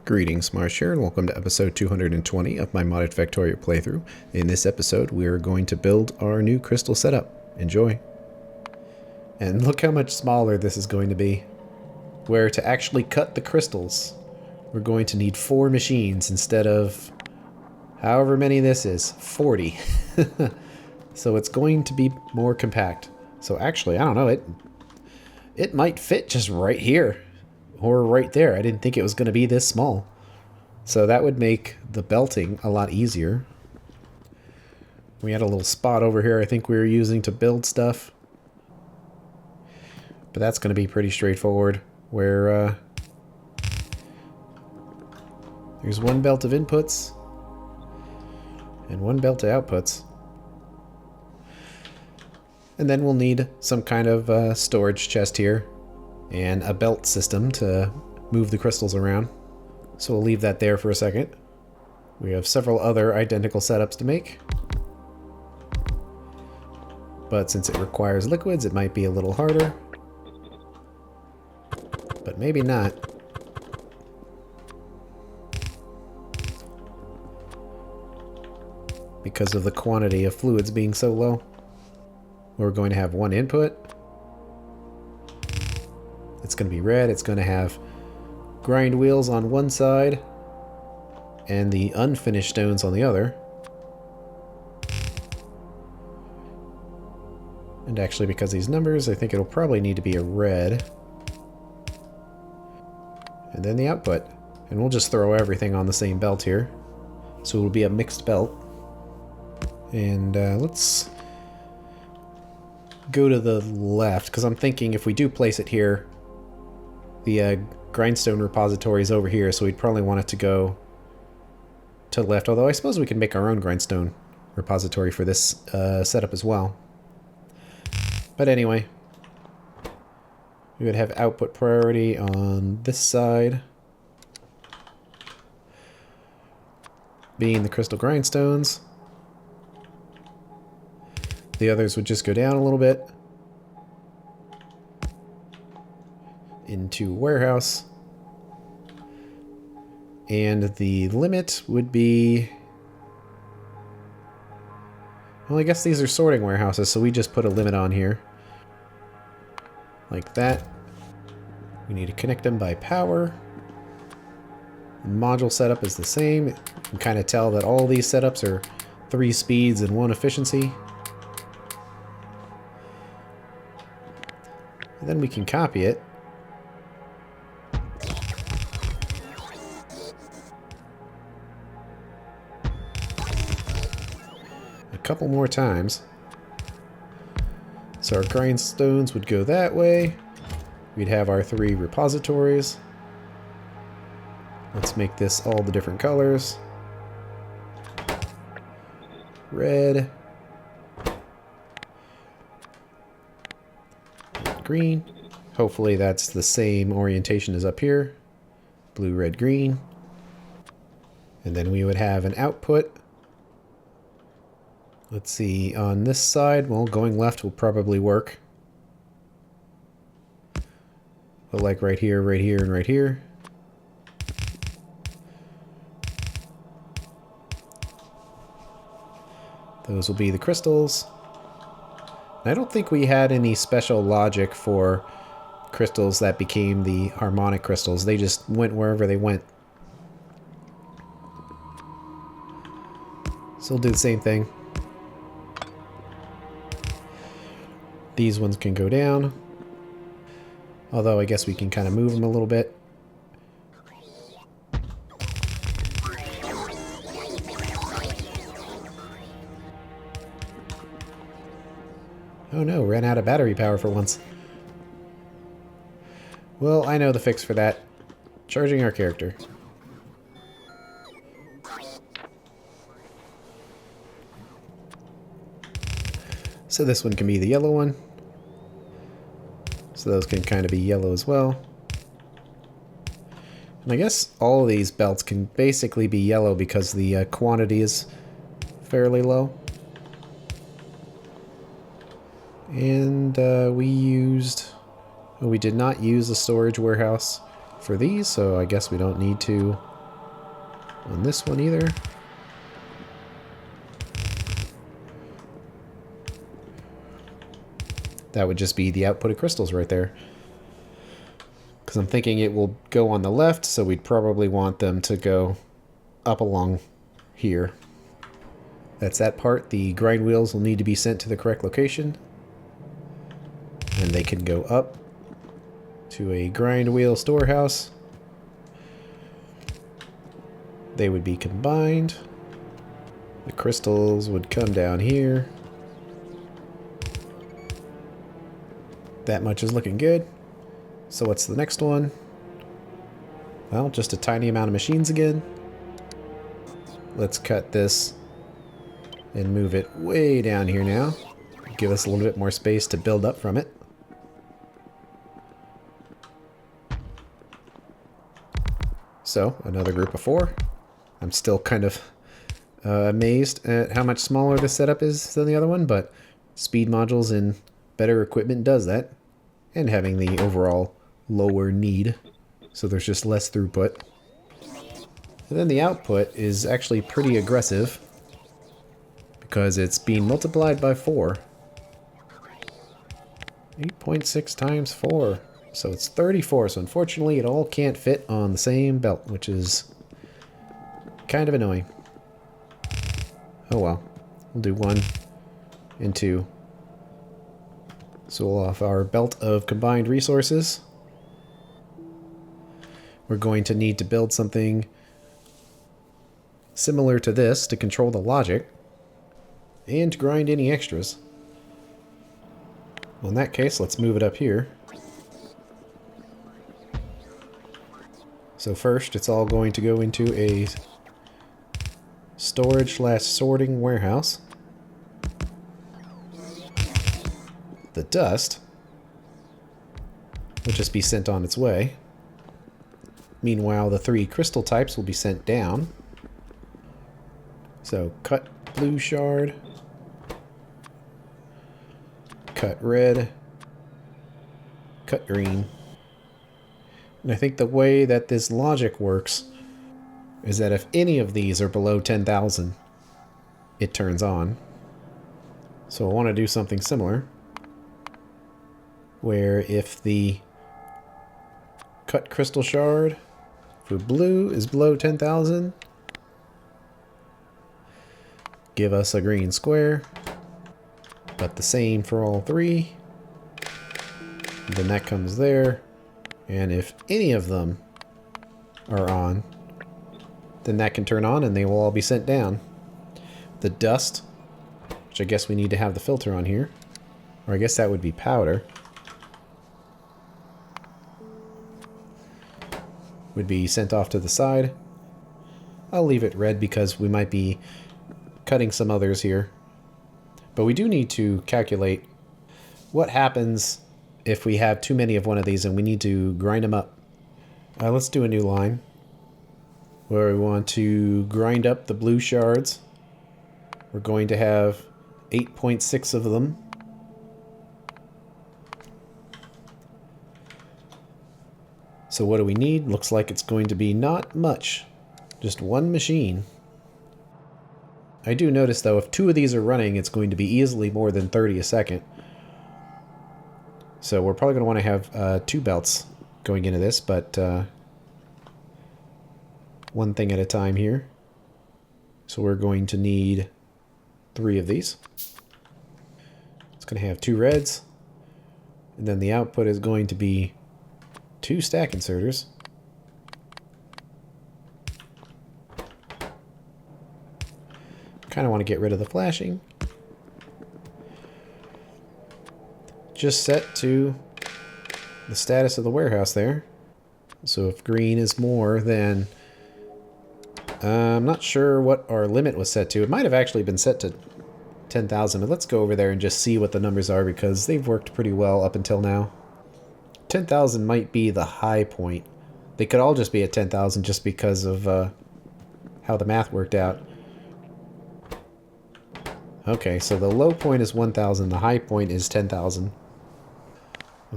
Greetings, Marsh here, and welcome to episode 220 of my modded Factorio playthrough. In this episode, we are going to build our new crystal setup. Enjoy. And look how much smaller this is going to be. Where to actually cut the crystals, we're going to need 4 machines instead of however many this is, 40. So it's going to be more compact. So actually, I don't know, it might fit just right here. Or right there. I didn't think it was going to be this small. So that would make the belting a lot easier. We had a little spot over here I think we were using to build stuff. But that's going to be pretty straightforward. Where there's one belt of inputs and one belt of outputs. And then we'll need some kind of storage chest here. And a belt system to move the crystals around. So we'll leave that there for a second. We have several other identical setups to make. But since it requires liquids, it might be a little harder. But maybe not. Because of the quantity of fluids being so low. We're going to have one input. It's going to be red. It's going to have grind wheels on one side and the unfinished stones on the other. And actually, because these numbers, I think it'll probably need to be a red. And then the output. And we'll just throw everything on the same belt here. So it'll be a mixed belt. And let's go to the left, because I'm thinking if we do place it here, the grindstone repository is over here, so we'd probably want it to go to the left, although I suppose we can make our own grindstone repository for this setup as well. But anyway, we would have output priority on this side, being the crystal grindstones. The others would just go down a little bit into warehouse, and the limit would be, well, I guess these are sorting warehouses, so we just put a limit on here like that. We need to connect them by power. The module setup is the same. You can kind of tell that all these setups are 3 speeds and 1 efficiency. And then we can copy it. Couple more times. So our grindstones would go that way. We'd have our 3 repositories. Let's make this all the different colors. Red. Green. Hopefully that's the same orientation as up here. Blue, red, green. And then we would have an output. Let's see, on this side, well, going left will probably work. But like right here, and right here. Those will be the crystals. And I don't think we had any special logic for crystals that became the harmonic crystals. They just went wherever they went. So we'll do the same thing. These ones can go down, although I guess we can kind of move them a little bit. Oh no, ran out of battery power for once. Well, I know the fix for that. Charging our character. So this one can be the yellow one. So those can kind of be yellow as well. And I guess all of these belts can basically be yellow because the quantity is fairly low. And we did not use a storage warehouse for these, so I guess we don't need to on this one either. That would just be the output of crystals right there. Because I'm thinking it will go on the left, so we'd probably want them to go up along here. That's that part. The grind wheels will need to be sent to the correct location. And they can go up to a grind wheel storehouse. They would be combined. The crystals would come down here. That much is looking good. So what's the next one? Well, just a tiny amount of machines again. Let's cut this and move it way down here now. Give us a little bit more space to build up from it. So, another group of 4. I'm still kind of amazed at how much smaller this setup is than the other one, but speed modules and better equipment does that. And having the overall lower need, so there's just less throughput. And then the output is actually pretty aggressive because it's being multiplied by 4. 8.6 times 4. So it's 34. So unfortunately it all can't fit on the same belt, which is kind of annoying. Oh well. We'll do 1 and 2. So we'll off our belt of combined resources. We're going to need to build something similar to this to control the logic and to grind any extras. Well, in that case, let's move it up here. So first, it's all going to go into a storage/sorting warehouse. The dust will just be sent on its way. Meanwhile, the 3 crystal types will be sent down. So cut blue shard, cut red, cut green. And I think the way that this logic works is that if any of these are below 10,000, it turns on. So I want to do something similar, where if the cut crystal shard for blue is below 10,000, give us a green square, but the same for all 3. Then that comes there, and if any of them are on, then that can turn on and they will all be sent down. The dust, which I guess we need to have the filter on here, or I guess that would be powder, would be sent off to the side. I'll leave it red because we might be cutting some others here. But we do need to calculate what happens if we have too many of one of these and we need to grind them up. Let's do a new line where we want to grind up the blue shards. We're going to have 8.6 of them. So what do we need? Looks like it's going to be not much. Just 1 machine. I do notice though, if 2 of these are running, it's going to be easily more than 30 a second. So we're probably going to want to have 2 belts going into this, but one thing at a time here. So we're going to need 3 of these. It's going to have 2 reds, and then the output is going to be 2 stack inserters. Kind of want to get rid of the flashing. Just set to the status of the warehouse there. So if green is more, then I'm not sure what our limit was set to. It might have actually been set to 10,000, but let's go over there and just see what the numbers are because they've worked pretty well up until now. 10,000 might be the high point. They could all just be at 10,000 just because of how the math worked out. Okay, so the low point is 1,000, the high point is 10,000.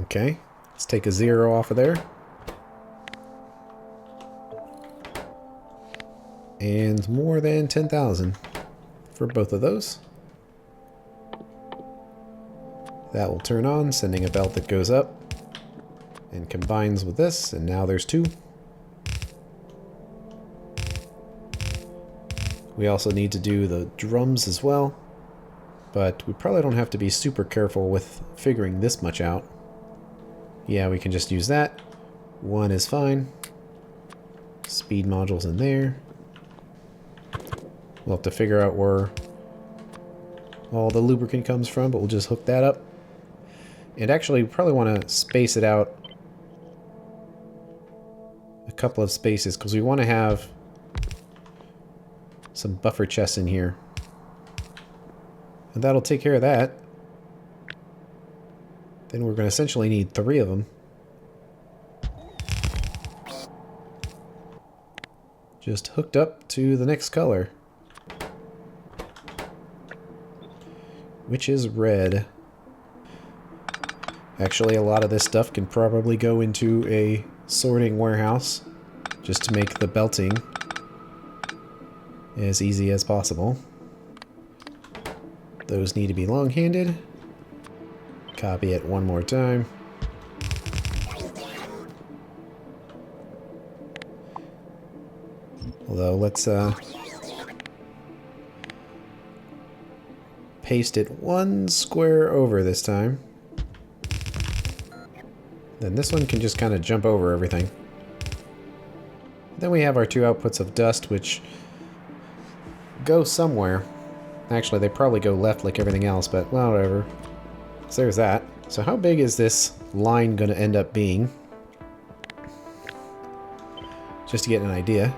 Okay, let's take a 0 off of there. and more than 10,000 for both of those. That will turn on, sending a belt that goes up and combines with this, and now there's 2. We also need to do the drums as well, but we probably don't have to be super careful with figuring this much out. Yeah, we can just use that. 1 is fine. Speed module's in there. We'll have to figure out where all the lubricant comes from, but we'll just hook that up. And actually, we probably want to space it out a couple of spaces, because we want to have some buffer chests in here. And that'll take care of that. Then we're going to essentially need 3 of them. Just hooked up to the next color, which is red. Actually, a lot of this stuff can probably go into a sorting warehouse just to make the belting as easy as possible. Those need to be long-handed. Copy it one more time. Although, let's paste it 1 square over this time. Then this one can just kind of jump over everything. Then we have our 2 outputs of dust, which go somewhere. Actually, they probably go left like everything else, but well, whatever. So there's that. So how big is this line going to end up being? Just to get an idea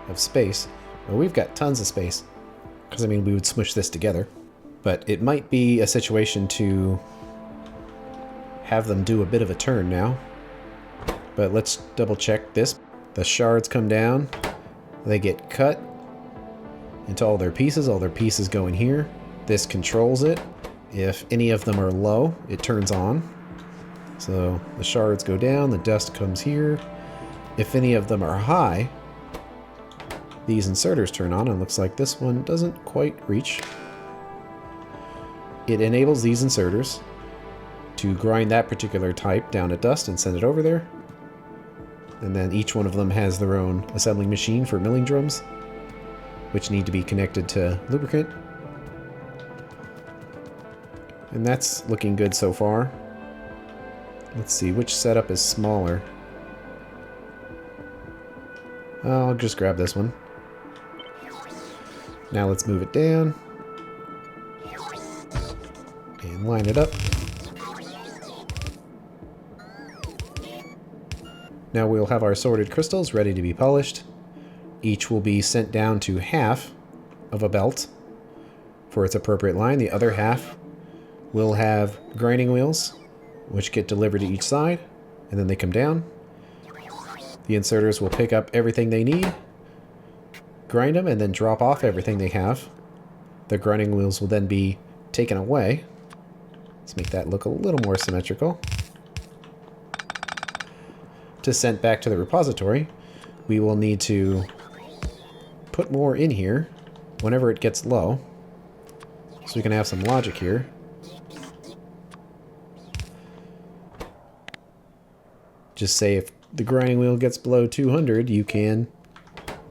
of space. Well, we've got tons of space, because I mean we would smush this together, but it might be a situation to have them do a bit of a turn now. But let's double check this. The shards come down, they get cut into all their pieces go in here. This controls it. If any of them are low, it turns on. So the shards go down, the dust comes here. If any of them are high, these inserters turn on, and it looks like this one doesn't quite reach. It enables these inserters to grind that particular type down to dust and send it over there. And then each one of them has their own assembling machine for milling drums, which need to be connected to lubricant. And that's looking good so far. Let's see, which setup is smaller? I'll just grab this one. Now let's move it down and line it up. Now we'll have our sorted crystals ready to be polished. Each will be sent down to half of a belt for its appropriate line. The other half will have grinding wheels, which get delivered to each side, and then they come down. The inserters will pick up everything they need, grind them, and then drop off everything they have. The grinding wheels will then be taken away. Let's make that look a little more symmetrical. To send back to the repository, we will need to put more in here whenever it gets low, so we can have some logic here. Just say if the grinding wheel gets below 200, you can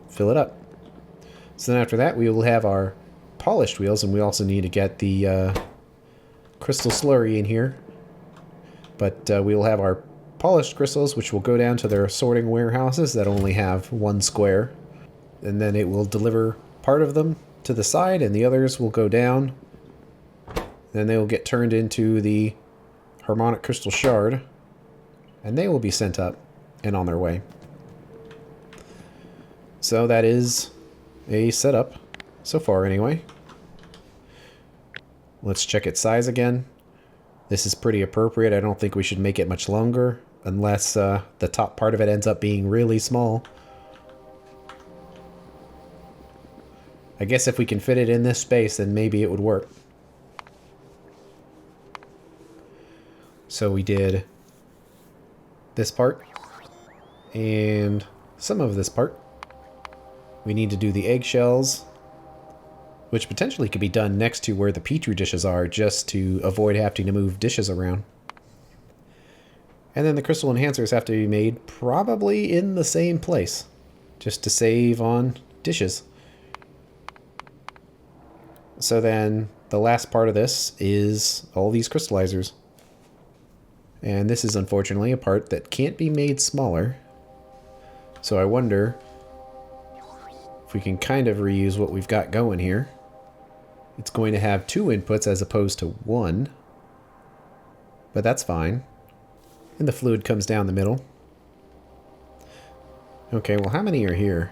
fill it up. So then after that, we will have our polished wheels, and we also need to get the crystal slurry in here. But we will have our polished crystals, which will go down to their sorting warehouses that only have 1 square. And then it will deliver part of them to the side, and the others will go down. Then they will get turned into the harmonic crystal shard, and they will be sent up and on their way. So that is a setup, so far anyway. Let's check its size again. This is pretty appropriate. I don't think we should make it much longer, unless the top part of it ends up being really small. I guess if we can fit it in this space, then maybe it would work. So we did this part, and some of this part. We need to do the eggshells, which potentially could be done next to where the Petri dishes are, just to avoid having to move dishes around. And then the crystal enhancers have to be made probably in the same place, just to save on dishes. So then the last part of this is all these crystallizers. And this is unfortunately a part that can't be made smaller. So I wonder if we can kind of reuse what we've got going here. It's going to have 2 inputs as opposed to 1. But that's fine. And the fluid comes down the middle. Okay, well, how many are here?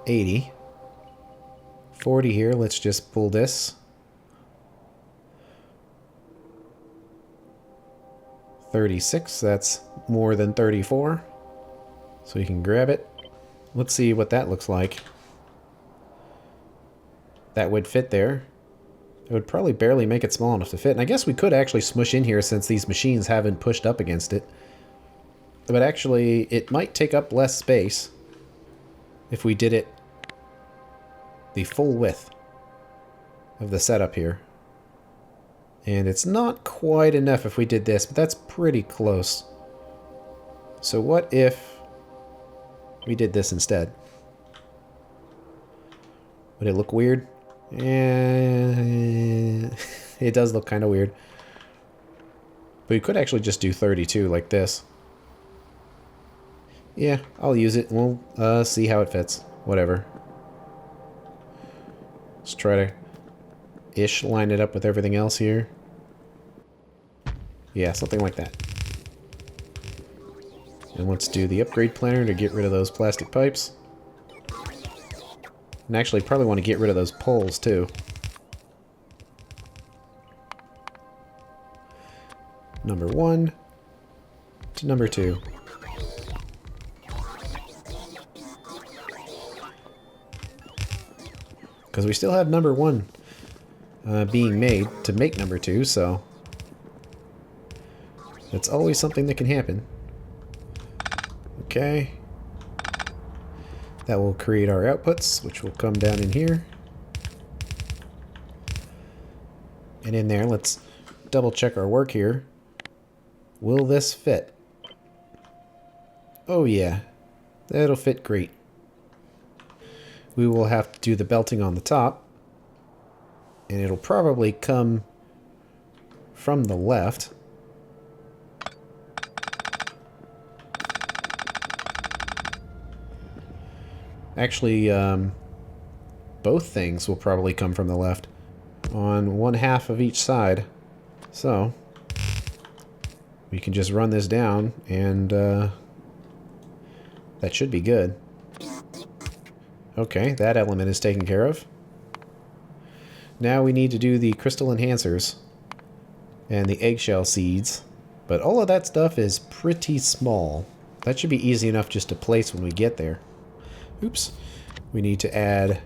80. 40 here. Let's just pull this. 36. That's more than 34. So you can grab it. Let's see what that looks like. That would fit there. It would probably barely make it small enough to fit. And I guess we could actually smush in here since these machines haven't pushed up against it. But actually, it might take up less space if we did it the full width of the setup here. And it's not quite enough if we did this, but that's pretty close. So what if we did this instead? Would it look weird? It does look kind of weird. But you could actually just do 32 like this. Yeah, I'll use it. We'll see how it fits. Whatever. Let's try to ish line it up with everything else here. Yeah, something like that. And let's do the upgrade planner to get rid of those plastic pipes. And actually probably want to get rid of those poles too. Number 1 to number 2. Because we still have number 1 being made to make number 2, so that's always something that can happen. Okay. That will create our outputs, which will come down in here. And in there, let's double check our work here. Will this fit? Oh yeah, that'll fit great. We will have to do the belting on the top. And it'll probably come from the left. Actually, both things will probably come from the left on 1/2 of each side. So we can just run this down and that should be good. Okay, that element is taken care of. Now we need to do the crystal enhancers and the eggshell seeds. But all of that stuff is pretty small. That should be easy enough just to place when we get there. Oops. We need to add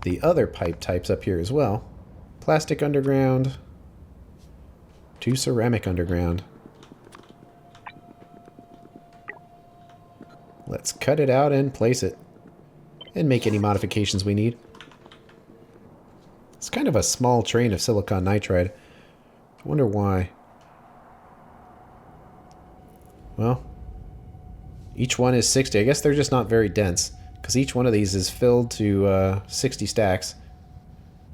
the other pipe types up here as well. Plastic underground to ceramic underground. Let's cut it out and place it. And make any modifications we need. It's kind of a small train of silicon nitride. I wonder why. Well, each one is 60. I guess they're just not very dense, because each one of these is filled to 60 stacks.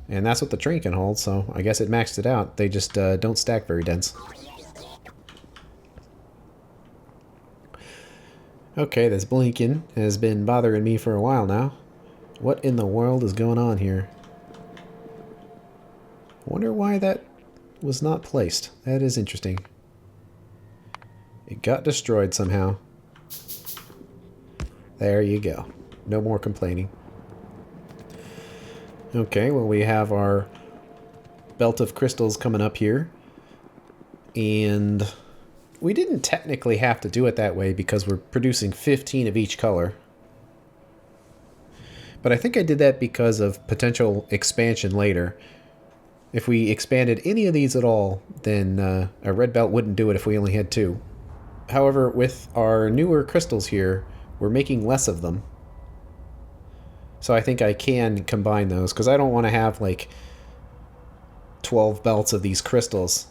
And that's what the train can hold, so I guess it maxed it out. They just don't stack very dense. Okay, this blinking has been bothering me for a while now. What in the world is going on here? Wonder why that was not placed. That is interesting. It got destroyed somehow. There you go. No more complaining. Okay, well, we have our belt of crystals coming up here. And we didn't technically have to do it that way because we're producing 15 of each color. But I think I did that because of potential expansion later. If we expanded any of these at all, then a red belt wouldn't do it if we only had 2. However, with our newer crystals here, we're making less of them. So I think I can combine those, because I don't want to have like 12 belts of these crystals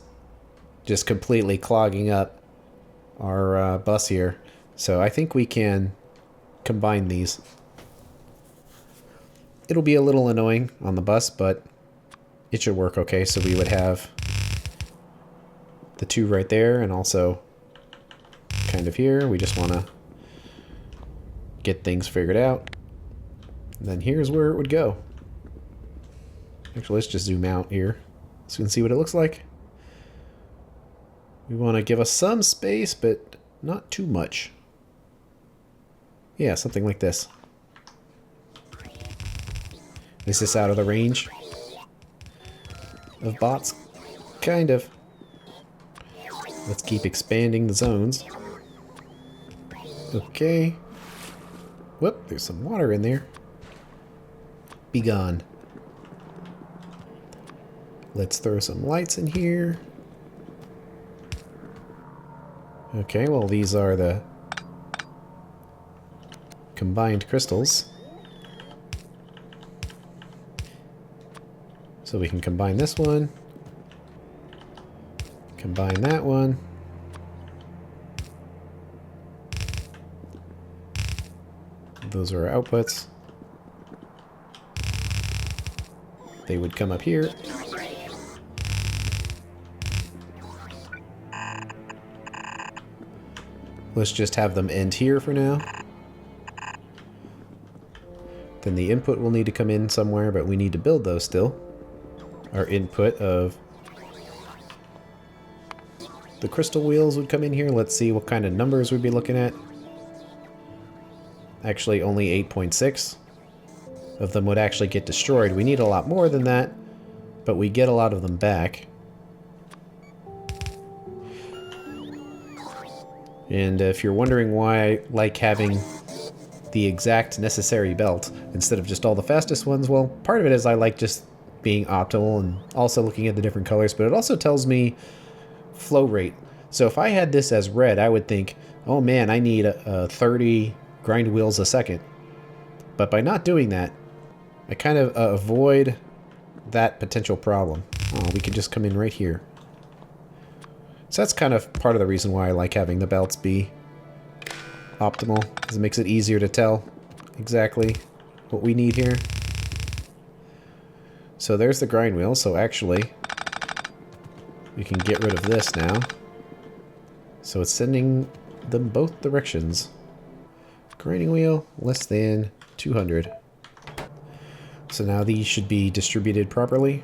just completely clogging up our bus here. So I think we can combine these. It'll be a little annoying on the bus, but it should work okay. So we would have the two right there, and also kind of here. We just want to get things figured out. And then here's where it would go. Actually, let's just zoom out here so we can see what it looks like. We want to give us some space, but not too much. Yeah, something like this. Is this out of the range of bots? Kind of. Let's keep expanding the zones. Okay. Whoop, there's some water in there. Be gone. Let's throw some lights in here. Okay, well, these are the combined crystals. So we can combine this one. Combine that one. Those are our outputs. They would come up here. Let's just have them end here for now. Then the input will need to come in somewhere, but we need to build those still. Our input of the crystal wheels would come in here. Let's see what kind of numbers we'd be looking at. Actually, only 8.6 of them would actually get destroyed. We need a lot more than that, but we get a lot of them back. And if you're wondering why I like having the exact necessary belt instead of just all the fastest ones, well, part of it is I like just being optimal and also looking at the different colors, but it also tells me flow rate. So if I had this as red, I would think, oh man, I need 30 grind wheels a second. But by not doing that, I kind of avoid that potential problem. Oh, we could just come in right here. So that's kind of part of the reason why I like having the belts be optimal, because it makes it easier to tell exactly what we need here. So there's the grind wheel, so actually we can get rid of this now. So it's sending them both directions. Grinding wheel, less than 200. So now these should be distributed properly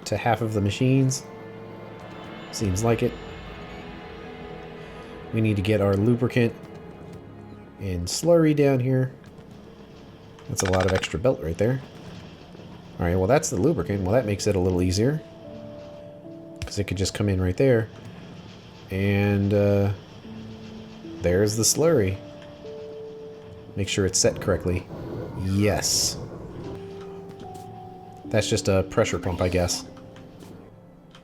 to half of the machines. Seems like it. We need to get our lubricant and slurry down here. That's a lot of extra belt right there. Alright, well that's the lubricant. Well, that makes it a little easier, because it could just come in right there. And there's the slurry. Make sure it's set correctly. Yes. That's just a pressure pump, I guess.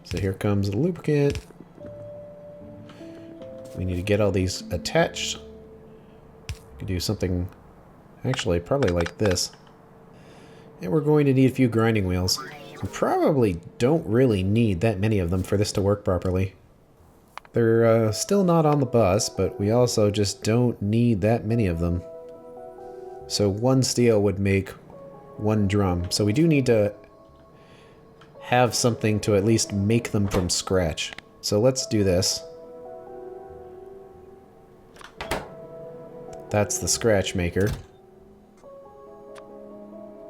So here comes the lubricant. We need to get all these attached. We can do something, actually, probably like this. And we're going to need a few grinding wheels. We probably don't really need that many of them for this to work properly. They're still not on the bus, but we also just don't need that many of them. So one steel would make one drum. So we do need to have something to at least make them from scratch. So let's do this. That's the scratch maker.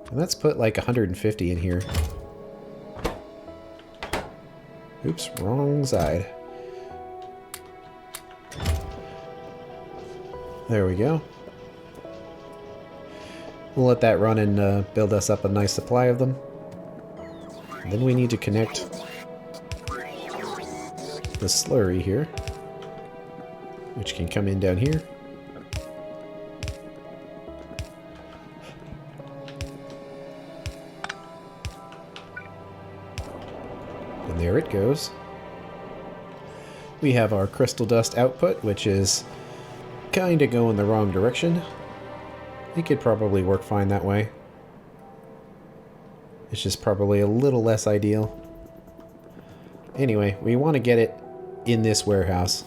And let's put like 150 in here. Oops, wrong side. There we go. We'll let that run and build us up a nice supply of them. And then we need to connect the slurry here, which can come in down here. And there it goes. We have our crystal dust output, which is kind of going the wrong direction. It could probably work fine that way. It's just probably a little less ideal. Anyway, we want to get it in this warehouse.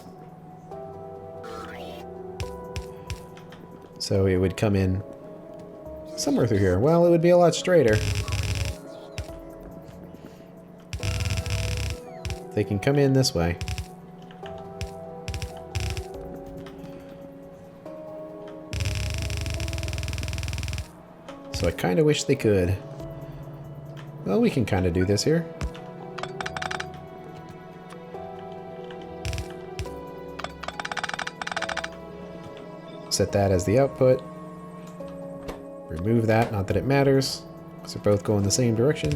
So it would come in somewhere through here. Well, it would be a lot straighter. They can come in this way. So I kind of wish they could. Well, we can kind of do this here. Set that as the output. Remove that, not that it matters, because they're both going the same direction.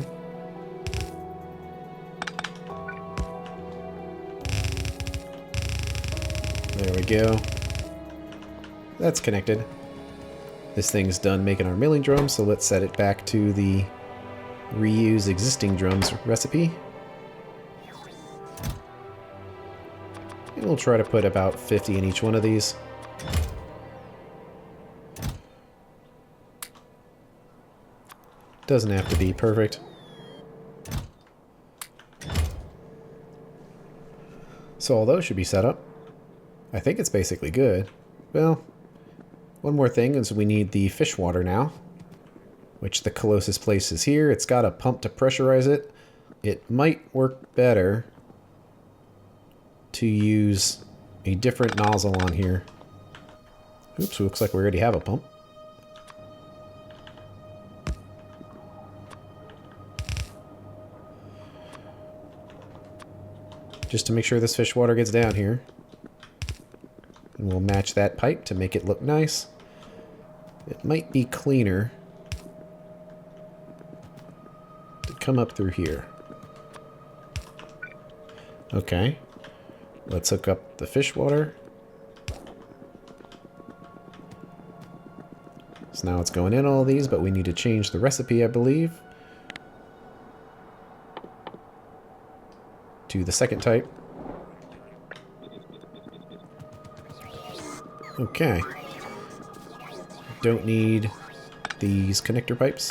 There we go. That's connected. This thing's done making our milling drum, so let's set it back to the reuse existing drums recipe. And we'll try to put about 50 in each one of these. Doesn't have to be perfect. So all those should be set up. I think it's basically good. Well, one more thing is we need the fish water now, which the closest place is here. It's got a pump to pressurize it. It might work better to use a different nozzle on here. Oops, looks like we already have a pump. Just to make sure this fish water gets down here. And we'll match that pipe to make it look nice. It might be cleaner to come up through here. Okay. Let's hook up the fish water. So now it's going in all these, but we need to change the recipe, I believe, to the second type. Okay. Don't need these connector pipes.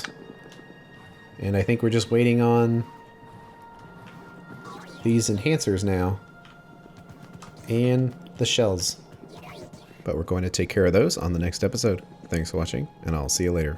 And I think we're just waiting on these enhancers now. And the shells. But we're going to take care of those on the next episode. Thanks for watching, and I'll see you later.